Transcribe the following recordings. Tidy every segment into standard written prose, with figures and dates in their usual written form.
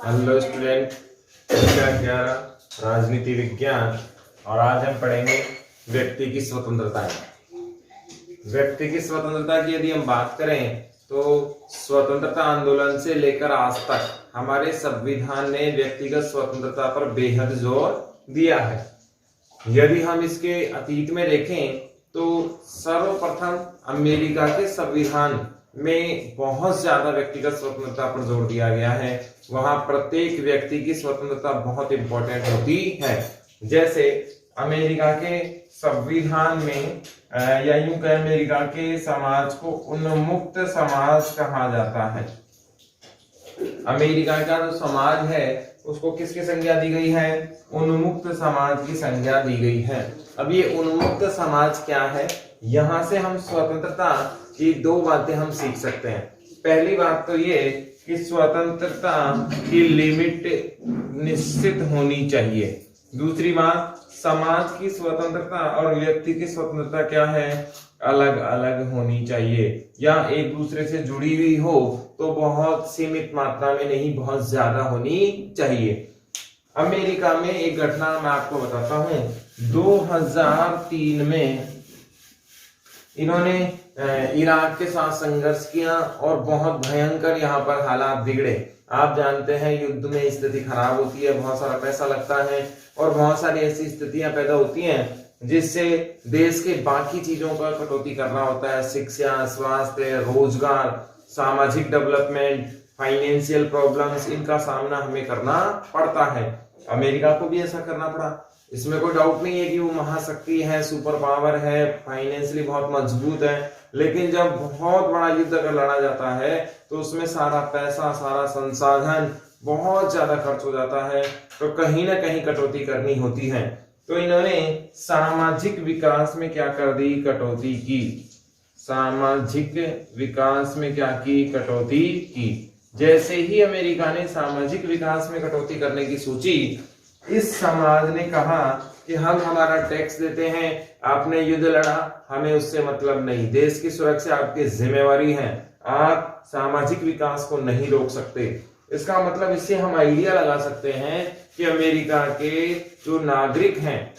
Hello student, कक्षा 11 राजनीति विज्ञान। और आज हम पढ़ेंगे व्यक्ति की स्वतंत्रता। व्यक्ति की स्वतंत्रता की यदि हम बात करें तो स्वतंत्रता आंदोलन से लेकर आज तक हमारे संविधान ने व्यक्तिगत स्वतंत्रता पर बेहद जोर दिया है। यदि हम इसके अतीत में देखें तो सर्वप्रथम अमेरिका के संविधान में बहुत ज्यादा व्यक्तिगत स्वतंत्रता पर जोर दिया गया है। वहां प्रत्येक व्यक्ति की स्वतंत्रता बहुत इंपॉर्टेंट होती है। जैसे अमेरिका के संविधान में या यूं कहें अमेरिका के समाज को उन्मुक्त समाज कहा जाता है। अमेरिका का जो समाज है उसको किसकी संज्ञा दी गई है? उन्मुक्त समाज की संज्ञा दी गई है। अब ये उन्मुक्त समाज क्या है? यहां से हम स्वतंत्रता की दो बातें हम सीख सकते हैं। पहली बात तो ये कि स्वतंत्रता की लिमिट निश्चित होनी चाहिए। दूसरी बात, समाज की स्वतंत्रता और व्यक्ति की स्वतंत्रता क्या है? अलग अलग होनी चाहिए, या एक दूसरे से जुड़ी हुई हो तो बहुत सीमित मात्रा में नहीं, बहुत ज्यादा होनी चाहिए। अमेरिका में एक घटना मैं आपको बताता हूं। 2003 में इन्होंने इराक के साथ संघर्ष किया और बहुत भयंकर यहाँ पर हालात बिगड़े। आप जानते हैं युद्ध में स्थिति खराब होती है, बहुत सारा पैसा लगता है और बहुत सारी ऐसी स्थितियां पैदा होती हैं जिससे देश के बाकी चीजों का कटौती करना होता है। शिक्षा, स्वास्थ्य, रोजगार, सामाजिक डेवलपमेंट, फाइनेंशियल प्रॉब्लम्स, इनका सामना हमें करना पड़ता है। अमेरिका को भी ऐसा करना पड़ा, इसमें कोई डाउट नहीं है कि वो महाशक्ति है, सुपर पावर है, फाइनेंशियली बहुत मजबूत है। लेकिन जब बहुत बड़ा युद्ध अगर लड़ा जाता है तो उसमें सारा पैसा, सारा संसाधन बहुत ज्यादा खर्च हो जाता है, तो कहीं ना कहीं कटौती करनी होती है। तो इन्होंने सामाजिक विकास में क्या कर दी? कटौती की। सामाजिक विकास में क्या की? कटौती की। जैसे ही अमेरिका ने सामाजिक विकास में कटौती करने की सोची, इस समाज ने कहा कि हम हमारा टैक्स देते हैं, आपने युद्ध लड़ा, हमें उससे मतलब नहीं, देश की सुरक्षा आपकी जिम्मेवारी है, आप सामाजिक विकास को नहीं रोक सकते। इसका मतलब इससे हम आइडिया लगा सकते हैं कि अमेरिका के जो नागरिक हैं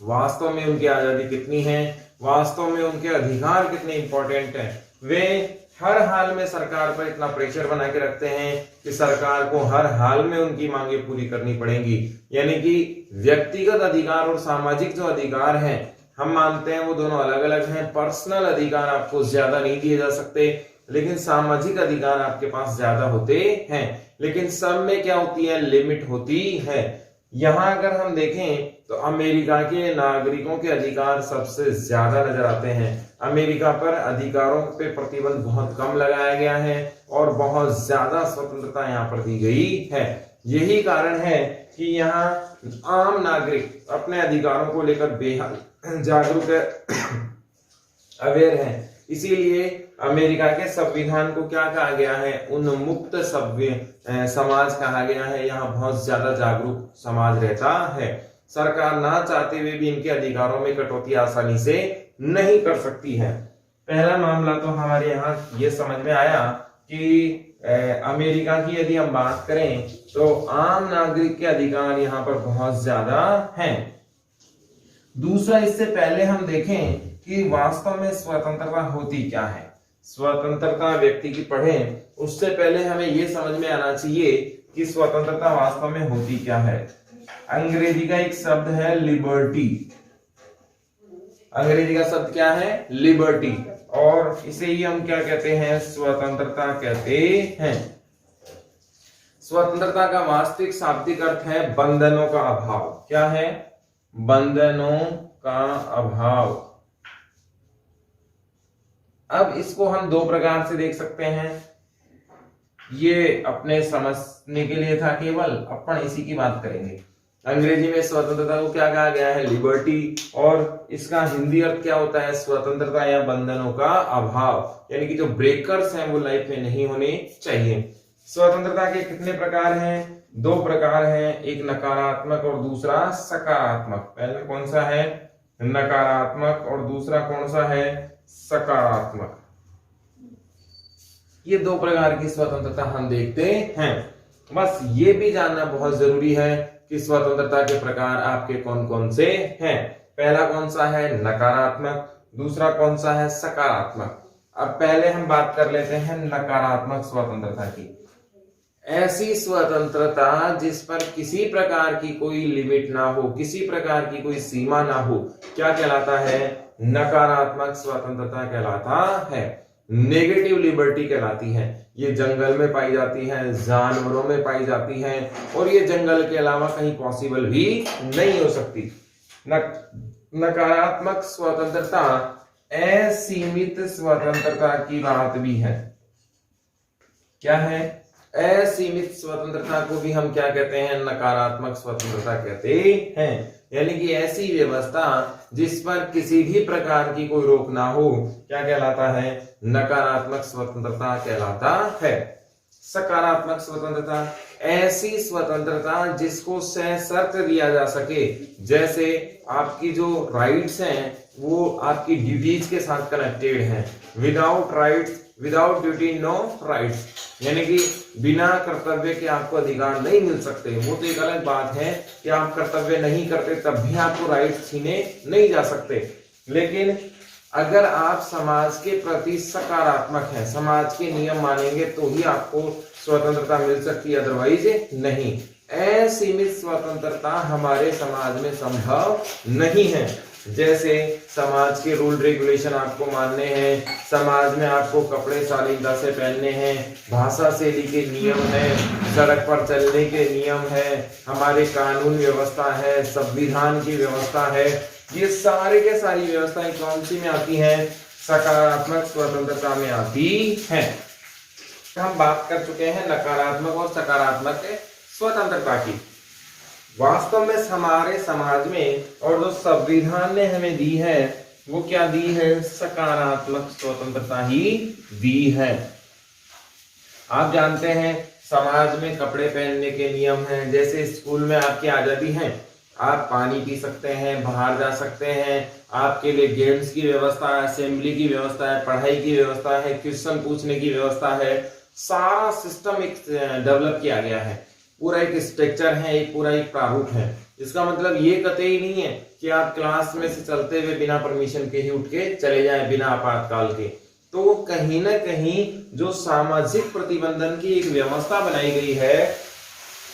वास्तव में उनकी आजादी कितनी है, वास्तव में उनके अधिकार कितने इंपॉर्टेंट हैं। वे हर हाल में सरकार पर इतना प्रेशर बना के रखते हैं कि सरकार को हर हाल में उनकी मांगे पूरी करनी पड़ेंगी। यानी कि व्यक्तिगत अधिकार और सामाजिक जो अधिकार हैं, हम मानते हैं वो दोनों अलग अलग हैं। पर्सनल अधिकार आपको ज्यादा नहीं दिए जा सकते, लेकिन सामाजिक अधिकार आपके पास ज्यादा होते हैं। लेकिन सब में क्या होती है? लिमिट होती है। यहां अगर हम देखें तो अमेरिका के नागरिकों के अधिकार सबसे ज्यादा नजर आते हैं। अमेरिका पर अधिकारों पे प्रतिबंध बहुत कम लगाया गया है और बहुत ज्यादा स्वतंत्रता यहाँ पर दी गई है। यही कारण है कि यहाँ आम नागरिक अपने अधिकारों को लेकर बेहद जागरूक है, अवेयर है। इसीलिए अमेरिका के संविधान को क्या कहा गया है? उन्मुक्त समाज कहा गया है। यहाँ बहुत ज्यादा जागरूक समाज रहता है। सरकार ना चाहते हुए भी इनके अधिकारों में कटौती आसानी से नहीं कर सकती है। पहला मामला तो हमारे यहाँ ये समझ में आया कि अमेरिका की यदि हम बात करें तो आम नागरिक के अधिकार यहाँ पर बहुत ज्यादा हैं। दूसरा, इससे पहले हम देखें कि वास्तव में स्वतंत्रता होती क्या है। स्वतंत्रता व्यक्ति की पढ़ें उससे पहले हमें यह समझ में आना चाहिए कि स्वतंत्रता वास्तव में होती क्या है। अंग्रेजी का एक शब्द है लिबर्टी। अंग्रेजी का शब्द क्या है? लिबर्टी। और इसे ही हम क्या कहते हैं? स्वतंत्रता कहते हैं। स्वतंत्रता का वास्तविक शाब्दिक अर्थ है बंधनों का अभाव। क्या है? बंधनों का अभाव। अब इसको हम दो प्रकार से देख सकते हैं। ये अपने समझने के लिए था केवल, अपन इसी की बात करेंगे। अंग्रेजी में स्वतंत्रता को क्या कहा गया है? लिबर्टी। और इसका हिंदी अर्थ क्या होता है? स्वतंत्रता या बंधनों का अभाव। यानी कि जो ब्रेकर्स हैं वो लाइफ में नहीं होने चाहिए। स्वतंत्रता के कितने प्रकार हैं? दो प्रकार हैं, एक नकारात्मक और दूसरा सकारात्मक। पहला कौन सा है? नकारात्मक। और दूसरा कौन सा है? सकारात्मक। ये दो प्रकार की स्वतंत्रता हम देखते हैं। बस ये भी जानना बहुत जरूरी है कि स्वतंत्रता के प्रकार आपके कौन कौन से हैं। पहला कौन सा है नकारात्मक, दूसरा कौन सा है सकारात्मक। अब पहले हम बात कर लेते हैं नकारात्मक स्वतंत्रता की। ऐसी स्वतंत्रता जिस पर किसी प्रकार की कोई लिमिट ना हो, किसी प्रकार की कोई सीमा ना हो, क्या कहलाता है? नकारात्मक स्वतंत्रता कहलाता है। नेगेटिव लिबर्टी कहलाती है। ये जंगल में पाई जाती है, जानवरों में पाई जाती है, और ये जंगल के अलावा कहीं पॉसिबल भी नहीं हो सकती। नकारात्मक स्वतंत्रता असीमित स्वतंत्रता की बात भी है। क्या है? असीमित स्वतंत्रता को भी हम क्या कहते हैं? नकारात्मक स्वतंत्रता कहते हैं। यानी कि ऐसी व्यवस्था जिस पर किसी भी प्रकार की कोई रोक ना हो, क्या कहलाता है? नकारात्मक स्वतंत्रता कहलाता है। सकारात्मक स्वतंत्रता ऐसी स्वतंत्रता जिसको सशर्त दिया जा सके, जैसे आपकी जो राइट्स हैं वो आपकी ड्यूटीज के साथ कनेक्टेड हैं। Without rights, without duty no rights, यानी कि बिना कर्तव्य के आपको अधिकार नहीं मिल सकते। वो तो एक अलग बात है कि आप कर्तव्य नहीं करते तब भी आपको राइट्स छीने नहीं जा सकते, लेकिन अगर आप समाज के प्रति सकारात्मक हैं, समाज के नियम मानेंगे तो ही आपको स्वतंत्रता मिल सकती है, अदरवाइज नहीं। असीमित स्वतंत्रता हमारे समाज में संभव नहीं है। जैसे समाज के रूल रेगुलेशन आपको मानने हैं, समाज में आपको कपड़े शालीनता से पहनने हैं, भाषा शैली के नियम है, सड़क पर चलने के नियम है, हमारे कानून व्यवस्था है, संविधान की व्यवस्था है, ये सारे के सारी व्यवस्थाएं कौन सी में आती हैं? सकारात्मक स्वतंत्रता में आती हैं। हम बात कर चुके हैं नकारात्मक और सकारात्मक स्वतंत्रता की। वास्तव में हमारे समाज में और जो संविधान ने हमें दी है वो क्या दी है? सकारात्मक स्वतंत्रता ही दी है। आप जानते हैं समाज में कपड़े पहनने के नियम हैं, जैसे स्कूल में आपकी आजादी है, आप पानी पी सकते हैं, बाहर जा सकते हैं, आपके लिए गेम्स की व्यवस्था है, असेंबली की व्यवस्था है, पढ़ाई की व्यवस्था है, क्वेश्चन पूछने की व्यवस्था है, सारा सिस्टम एक डेवलप किया गया है, पूरा एक स्ट्रक्चर है, एक पूरा एक प्रारूप है। इसका मतलब ये कतई नहीं है कि आप क्लास में से चलते हुए बिना परमिशन के ही उठ के चले जाएं बिना आपातकाल के। तो कहीं ना कहीं जो सामाजिक प्रतिबंधन की एक व्यवस्था बनाई गई है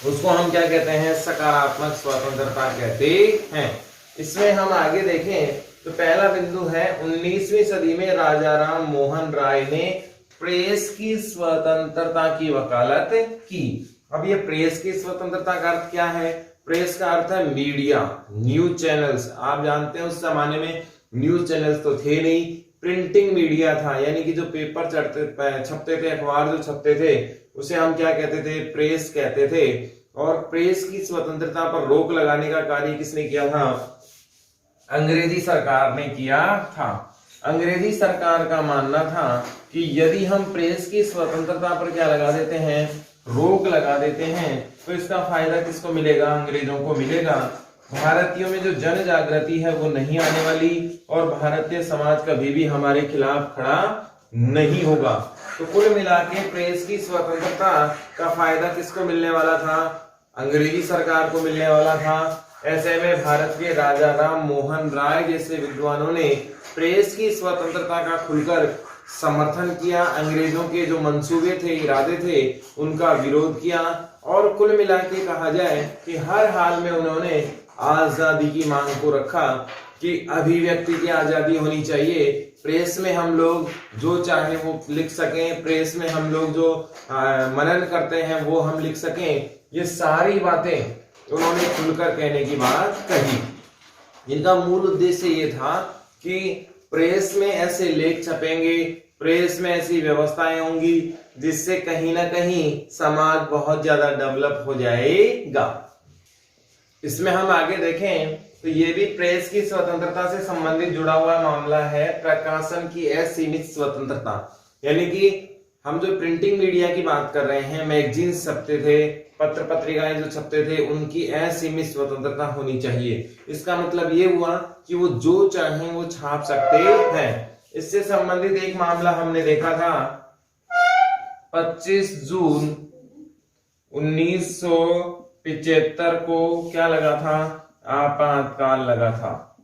उसको हम क्या कहते हैं? सकारात्मक स्वतंत्रता कहते हैं। इसमें हम आगे देखें तो पहला बिंदु है 19वीं सदी में राजा राम मोहन राय ने प्रेस की स्वतंत्रता की वकालत की। अब ये प्रेस की स्वतंत्रता का अर्थ क्या है? प्रेस का अर्थ है मीडिया, न्यूज चैनल्स। आप जानते हैं उस जमाने में न्यूज चैनल्स तो थे नहीं, प्रिंटिंग मीडिया था, यानी कि जो पेपर छपते थे, अखबार जो छपते थे उसे हम क्या कहते थे? प्रेस कहते थे। और प्रेस की स्वतंत्रता पर रोक लगाने का कार्य किसने किया था? अंग्रेजी सरकार ने किया था। अंग्रेजी सरकार का मानना था कि यदि हम प्रेस की स्वतंत्रता पर क्या लगा देते हैं? रोक लगा देते हैं, तो इसका फायदा किसको मिलेगा? अंग्रेजों को मिलेगा। भारतीयों में जो जन जागृति है वो नहीं आने वाली और भारतीय समाज कभी भी हमारे खिलाफ खड़ा नहीं होगा। तो कुल मिला के प्रेस की स्वतंत्रता का फायदा किसको मिलने वाला था? अंग्रेजी सरकार को मिलने वाला था। ऐसे में भारत के राजा राम मोहन राय जैसे विद्वानों ने प्रेस की स्वतंत्रता का खुलकर समर्थन किया, अंग्रेजों के जो मंसूबे थे, इरादे थे, उनका विरोध किया, और कुल मिला के कहा जाए कि हर हाल में उन्होंने आजादी की मांग को रखा कि अभिव्यक्ति की आजादी होनी चाहिए, प्रेस में हम लोग जो चाहे वो लिख सकें, प्रेस में हम लोग जो मनन करते हैं वो हम लिख सकें। ये सारी बातें उन्होंने खुलकर कहने की बात कही। इनका मूल उद्देश्य ये था कि प्रेस में ऐसे लेख छपेंगे, प्रेस में ऐसी व्यवस्थाएं होंगी जिससे कहीं ना कहीं समाज बहुत ज्यादा डेवलप हो जाएगा। इसमें हम आगे देखें तो ये भी प्रेस की स्वतंत्रता से संबंधित जुड़ा हुआ मामला है, प्रकाशन की असीमित स्वतंत्रता। यानी कि हम जो प्रिंटिंग मीडिया की बात कर रहे हैं, मैगजीन्स छपते थे, पत्र पत्रिकाएं जो छपते थे, उनकी असीमित स्वतंत्रता होनी चाहिए। इसका मतलब ये हुआ कि वो जो चाहें वो छाप सकते हैं। इससे संबंधित एक मामला हमने देखा था 25 जून 1975 को क्या लगा था? आपातकाल लगा था।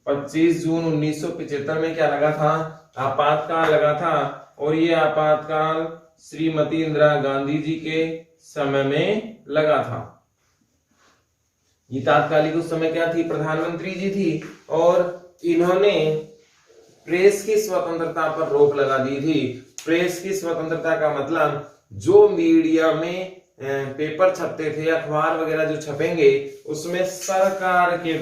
25 जून 1975 में क्या लगा था? आपातकाल लगा था। और ये आपातकाल श्रीमती इंदिरा गांधी जी के समय में लगा था। ये तात्कालिक उस समय क्या थी? प्रधानमंत्री जी थी। और इन्होंने प्रेस की स्वतंत्रता पर रोक लगा दी थी। प्रेस की स्वतंत्रता का मतलब जो मीडिया में पेपर छपते थे, अखबार वगैरह जो छपेंगे, उसमें सरकार के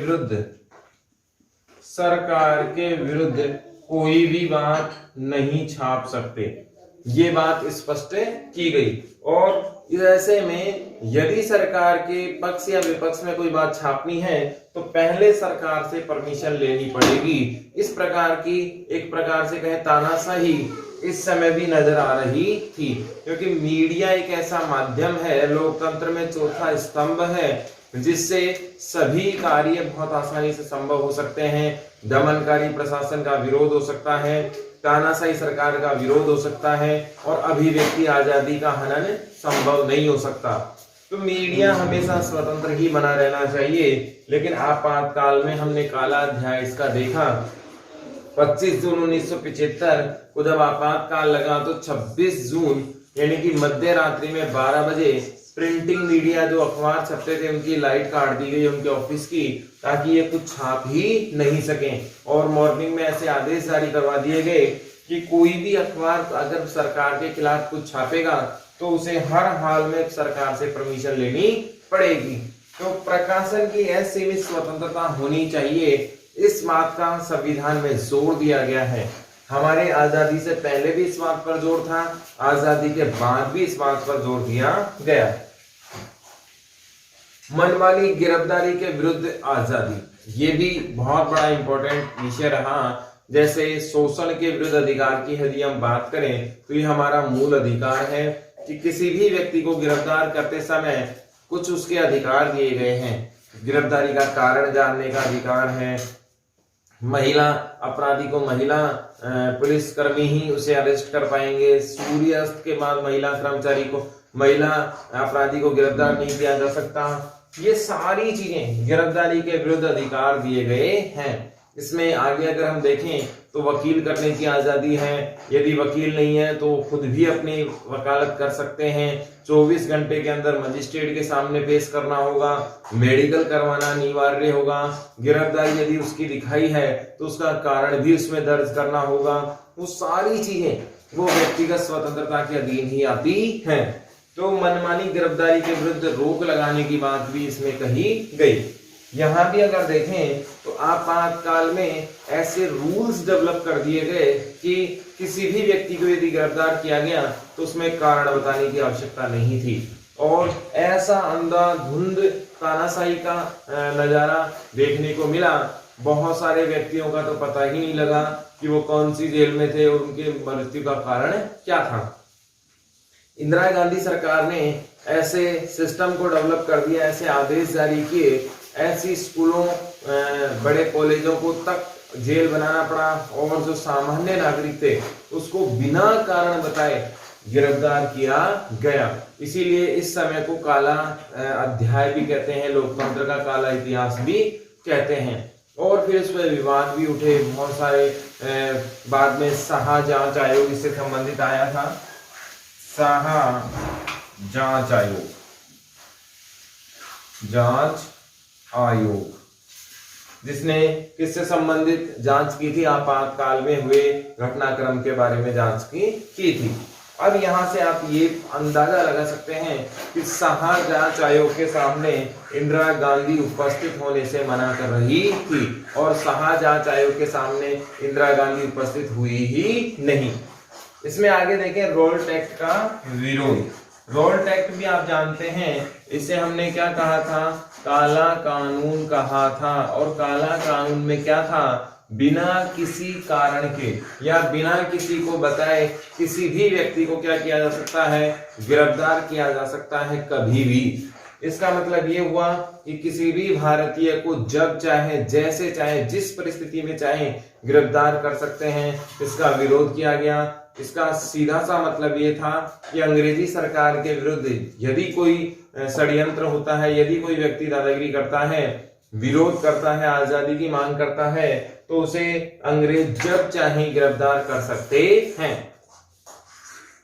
विरुद्ध कोई भी बात नहीं छाप सकते, ये बात स्पष्ट की गई। और ऐसे में यदि सरकार के पक्ष या विपक्ष में कोई बात छापनी है तो पहले सरकार से परमिशन लेनी पड़ेगी। इस प्रकार की एक प्रकार से कहें तानाशाही इस समय भी नजर आ रही थी, क्योंकि मीडिया एक ऐसा माध्यम है, लोकतंत्र में चौथा स्तंभ है, जिससे सभी कार्य बहुत आसानी से संभव हो सकते हैं। दमनकारी प्रशासन का विरोध हो सकता है, तानाशाही सरकार का विरोध हो सकता है, और अभिव्यक्ति आजादी का हनन संभव नहीं हो सकता। तो मीडिया हमेशा स्वतंत्र ही बना रहना चाहिए। लेकिन आपातकाल में हमने काला अध्याय इसका देखा। 25 जून 1975 को जब आपातकाल लगा तो 26 जून यानी कि मध्य रात्रि में 12 बजे प्रिंटिंग मीडिया जो अखबार छपते थे उनकी लाइट काट दी गई उनके ऑफिस की, ताकि ये कुछ छाप ही नहीं सकें। और मॉर्निंग में ऐसे आदेश जारी करवा दिए गए कि कोई भी अखबार अगर सरकार के खिलाफ कुछ छापेगा तो उसे हर हाल में सरकार से परमिशन लेनी पड़ेगी। तो प्रकाशन की ऐसी भी स्वतंत्रता होनी चाहिए, इस बात का संविधान में जोर दिया गया है। हमारे आजादी से पहले भी इस बात पर जोर था, आजादी के बाद भी इस बात पर जोर दिया गया। मनमानी गिरफ्तारी के विरुद्ध आजादी, ये भी बहुत बड़ा इंपॉर्टेंट विषय रहा। जैसे शोषण के विरुद्ध अधिकार की यदि हम बात करें तो ये हमारा मूल अधिकार है कि किसी भी व्यक्ति को गिरफ्तार करते समय कुछ उसके अधिकार दिए गए हैं। गिरफ्तारी का कारण जानने का अधिकार है, महिला अपराधी को महिला पुलिसकर्मी ही उसे अरेस्ट कर पाएंगे, सूर्यास्त के बाद महिला कर्मचारी को महिला अपराधी को गिरफ्तार नहीं किया जा सकता। ये सारी चीजें गिरफ्तारी के विरुद्ध अधिकार दिए गए हैं। इसमें आगे अगर हम देखें तो वकील करने की आजादी है, यदि वकील नहीं है तो खुद भी अपनी वकालत कर सकते हैं। 24 घंटे के अंदर मजिस्ट्रेट के सामने पेश करना होगा, मेडिकल करवाना अनिवार्य होगा, गिरफ्तारी यदि उसकी दिखाई है तो उसका कारण भी उसमें दर्ज करना होगा। वो सारी चीजें वो व्यक्तिगत स्वतंत्रता के अधीन ही आती हैं। तो मनमानी गिरफ्तारी के विरुद्ध रोक लगाने की बात भी इसमें कही गई। यहां भी अगर देखें तो आपातकाल में ऐसे रूल्स डेवलप कर दिए गए कि किसी भी व्यक्ति को यदि गिरफ्तार किया गया तो उसमें कारण बताने की आवश्यकता नहीं थी। और ऐसा अंधाधुंध तानाशाही का नजारा देखने को मिला, बहुत सारे व्यक्तियों का तो पता ही नहीं लगा कि वो कौन सी जेल में थे और उनके मृत्यु का कारण क्या था। इंदिरा गांधी सरकार ने ऐसे सिस्टम को डेवलप कर दिया, ऐसे आदेश जारी किए, ऐसी स्कूलों बड़े कॉलेजों को तक जेल बनाना पड़ा, और जो सामान्य नागरिक थे उसको बिना कारण बताए गिरफ्तार किया गया। इसीलिए इस समय को काला अध्याय भी कहते हैं, लोकतंत्र का काला इतिहास भी कहते हैं। और फिर इस पर विवाद भी उठे बहुत सारे। बाद में शाह जांच आयोग इससे संबंधित आया था, शाह जांच आयोग जिसने किससे संबंधित जांच की थी? आपातकाल में हुए घटनाक्रम के बारे में जांच की थी। अब यहां से आप ये अंदाजा लगा सकते हैं कि शाह जांच आयोग के सामने इंदिरा गांधी उपस्थित होने से मना कर रही थी, और शाह जांच आयोग के सामने इंदिरा गांधी उपस्थित हुई ही नहीं। इसमें आगे देखें रोल टैक्ट का विरोध। रोल टैक्ट भी आप जानते हैं, इसे हमने क्या कहा था? काला कानून कहा था। और काला कानून में क्या था? बिना किसी कारण के या बिना किसी को बताए किसी भी व्यक्ति को क्या किया जा सकता है? गिरफ्तार किया जा सकता है कभी भी। इसका मतलब ये हुआ कि किसी भी भारतीय को जब चाहे, जैसे चाहे, जिस परिस्थिति में चाहे गिरफ्तार कर सकते हैं। इसका विरोध किया गया। इसका सीधा सा मतलब ये था कि अंग्रेजी सरकार के विरुद्ध यदि कोई षड्यंत्र होता है, यदि कोई व्यक्ति दादागिरी करता है, विरोध करता है, आजादी की मांग करता है, तो उसे अंग्रेज जब चाहे गिरफ्तार कर सकते हैं।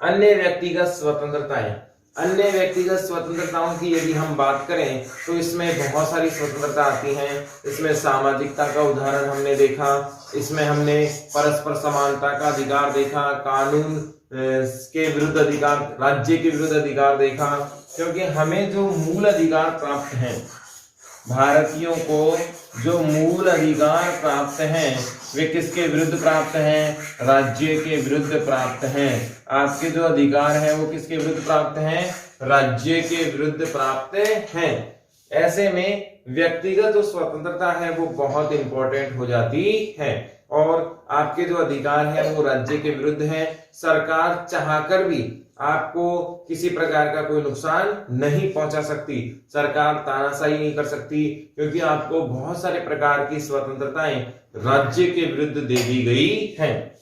अन्य व्यक्तिगत स्वतंत्रताएं, अन्य व्यक्तिगत स्वतंत्रताओं की यदि हम बात करें तो इसमें बहुत सारी स्वतंत्रता आती हैं। इसमें सामाजिकता का उदाहरण हमने देखा, इसमें हमने परस्पर समानता का अधिकार देखा, कानून के विरुद्ध अधिकार, राज्य के विरुद्ध अधिकार देखा, क्योंकि हमें जो मूल अधिकार प्राप्त हैं, भारतीयों को जो मूल अधिकार प्राप्त हैं वे किसके विरुद्ध प्राप्त हैं? राज्य के विरुद्ध प्राप्त हैं। आपके जो अधिकार हैं वो किसके विरुद्ध प्राप्त हैं? राज्य के विरुद्ध प्राप्त हैं। ऐसे में व्यक्तिगत जो स्वतंत्रता है वो बहुत इंपॉर्टेंट हो जाती है और आपके जो अधिकार हैं वो राज्य के विरुद्ध हैं। सरकार चाहकर भी आपको किसी प्रकार का कोई नुकसान नहीं पहुंचा सकती, सरकार तानाशाही नहीं कर सकती, क्योंकि आपको बहुत सारे प्रकार की स्वतंत्रताएं राज्य के विरुद्ध दे दी गई हैं।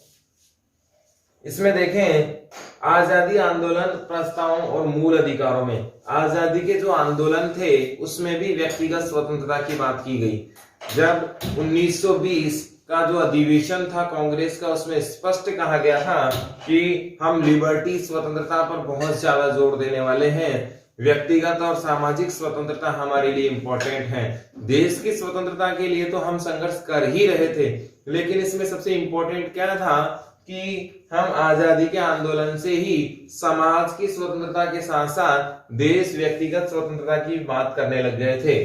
इसमें देखें आजादी आंदोलन प्रस्तावों और मूल अधिकारों में, आजादी के जो आंदोलन थे उसमें भी व्यक्तिगत स्वतंत्रता की बात की गई। जब 1920 का जो अधिवेशन था कांग्रेस का, उसमें स्पष्ट कहा गया था कि हम लिबर्टी स्वतंत्रता पर बहुत ज्यादा जोर देने वाले हैं, व्यक्तिगत और सामाजिक स्वतंत्रता हमारे लिए इंपॉर्टेंट है। देश की स्वतंत्रता के लिए तो हम संघर्ष कर ही रहे थे, लेकिन इसमें सबसे इंपॉर्टेंट क्या था कि हम आजादी के आंदोलन से ही समाज की स्वतंत्रता के साथ साथ देश व्यक्तिगत स्वतंत्रता की बात करने लग गए थे।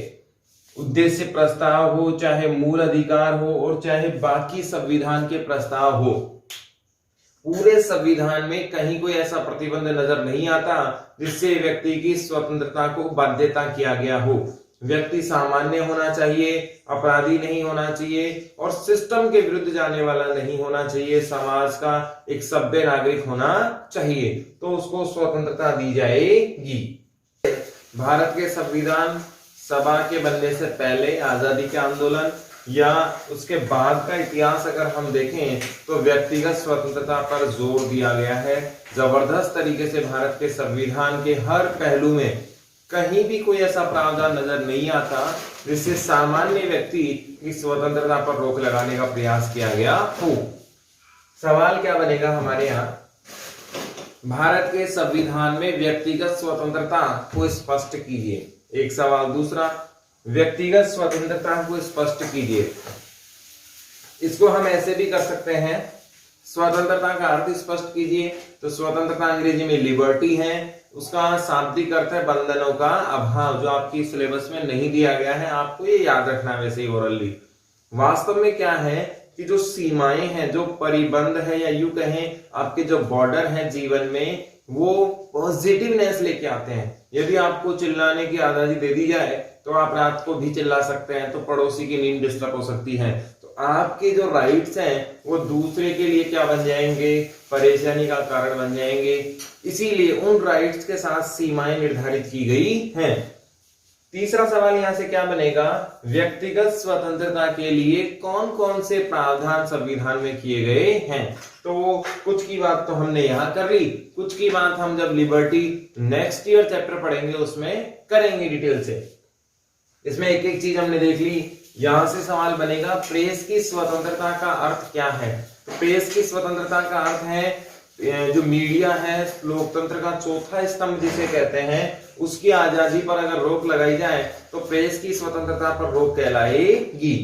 उद्देश्य प्रस्ताव हो, चाहे मूल अधिकार हो और चाहे बाकी संविधान के प्रस्ताव हो, पूरे संविधान में कहीं कोई ऐसा प्रतिबंध नजर नहीं आता जिससे व्यक्ति की स्वतंत्रता को बाध्यता किया गया हो। व्यक्ति सामान्य होना चाहिए, अपराधी नहीं होना चाहिए और सिस्टम के विरुद्ध जाने वाला नहीं होना चाहिए, समाज का एक सभ्य नागरिक होना चाहिए, तो उसको स्वतंत्रता दी जाएगी। भारत के संविधान सभा के बनने से पहले आजादी के आंदोलन या उसके बाद का इतिहास अगर हम देखें तो व्यक्तिगत स्वतंत्रता पर जोर दिया गया है। जबरदस्त तरीके से भारत के संविधान के हर पहलू में कहीं भी कोई ऐसा प्रावधान नजर नहीं आता जिससे सामान्य व्यक्ति की स्वतंत्रता पर रोक लगाने का प्रयास किया गया हो। सवाल क्या बनेगा हमारे यहाँ, भारत के संविधान में व्यक्तिगत स्वतंत्रता को स्पष्ट कीजिए। एक सवाल। दूसरा, व्यक्तिगत स्वतंत्रता को स्पष्ट कीजिए। इसको हम ऐसे भी कर सकते हैं, स्वतंत्रता का अर्थ स्पष्ट कीजिए। तो स्वतंत्रता अंग्रेजी में लिबर्टी है, उसका शाब्दिक अर्थ है बंधनों का अभाव, जो आपकी सिलेबस में नहीं दिया गया है, आपको ये याद रखना है वैसे ही ओरली। वास्तव में क्या है कि जो सीमाएं हैं, जो परिबंध है या यूं कहें आपके जो बॉर्डर है जीवन में, वो पॉजिटिवनेस लेके आते हैं। यदि आपको चिल्लाने की आजादी दे दी जाए तो आप रात को भी चिल्ला सकते हैं, तो पड़ोसी की नींद डिस्टर्ब हो सकती है। तो आपके जो राइट्स हैं वो दूसरे के लिए क्या बन जाएंगे, परेशानी का कारण बन जाएंगे। इसीलिए उन राइट्स के साथ सीमाएं निर्धारित की गई हैं। तीसरा सवाल यहां से क्या बनेगा, व्यक्तिगत स्वतंत्रता के लिए कौन कौन से प्रावधान संविधान में किए गए हैं। तो कुछ की बात तो हमने यहां कर ली, कुछ की बात हम जब लिबर्टी नेक्स्ट ईयर चैप्टर पढ़ेंगे उसमें करेंगे डिटेल से। इसमें एक एक चीज हमने देख ली। यहां से सवाल बनेगा, प्रेस की स्वतंत्रता का अर्थ क्या है। तो प्रेस की स्वतंत्रता का अर्थ है जो मीडिया है, लोकतंत्र का चौथा स्तंभ जिसे कहते हैं, उसकी आजादी पर अगर रोक लगाई जाए तो प्रेस की स्वतंत्रता पर रोक कहलाएगी।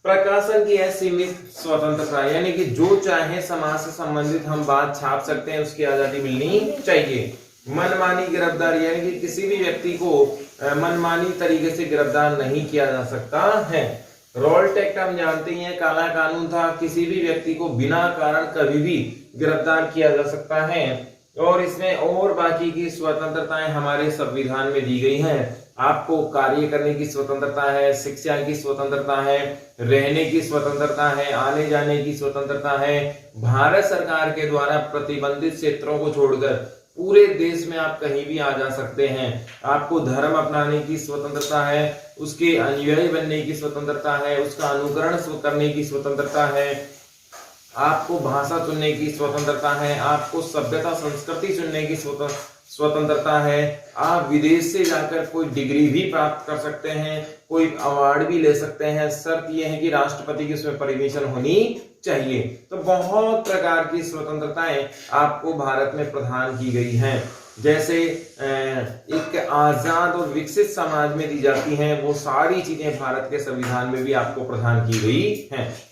प्रकाशन की है सीमित स्वतंत्रता, यानी कि जो चाहे समाज से संबंधित हम बात छाप सकते हैं, उसकी आजादी मिलनी चाहिए। मनमानी गिरफ्तारी, यानी कि किसी भी व्यक्ति को मनमानी तरीके से गिरफ्तार नहीं किया जा सकता है। रॉल्ट एक्ट हम जानते हैं, काला कानून था, किसी भी व्यक्ति को बिना कारण कभी भी गिरफ्तार किया जा सकता है। और इसमें और बाकी की स्वतंत्रताएं हमारे संविधान में दी गई हैं। आपको कार्य करने की स्वतंत्रता है, शिक्षा की स्वतंत्रता है, रहने की स्वतंत्रता है, आने जाने की स्वतंत्रता है। भारत सरकार के द्वारा प्रतिबंधित क्षेत्रों को छोड़कर पूरे देश में आप कहीं भी आ जा सकते हैं। आपको धर्म अपनाने की स्वतंत्रता है, उसके अनुयायी बनने की स्वतंत्रता है, उसका अनुकरण करने की स्वतंत्रता है। आपको भाषा चुनने की स्वतंत्रता है, आपको सभ्यता संस्कृति चुनने की स्वतंत्रता है, आप विदेश से जाकर कोई डिग्री भी प्राप्त कर सकते हैं, कोई अवार्ड भी ले सकते हैं। शर्त यह है कि राष्ट्रपति की उसमें परमिशन होनी चाहिए। तो बहुत प्रकार की स्वतंत्रताएं आपको भारत में प्रदान की गई हैं। जैसे एक आजाद और विकसित समाज में दी जाती हैं, वो सारी चीजें भारत के संविधान में भी आपको प्रदान की गई हैं।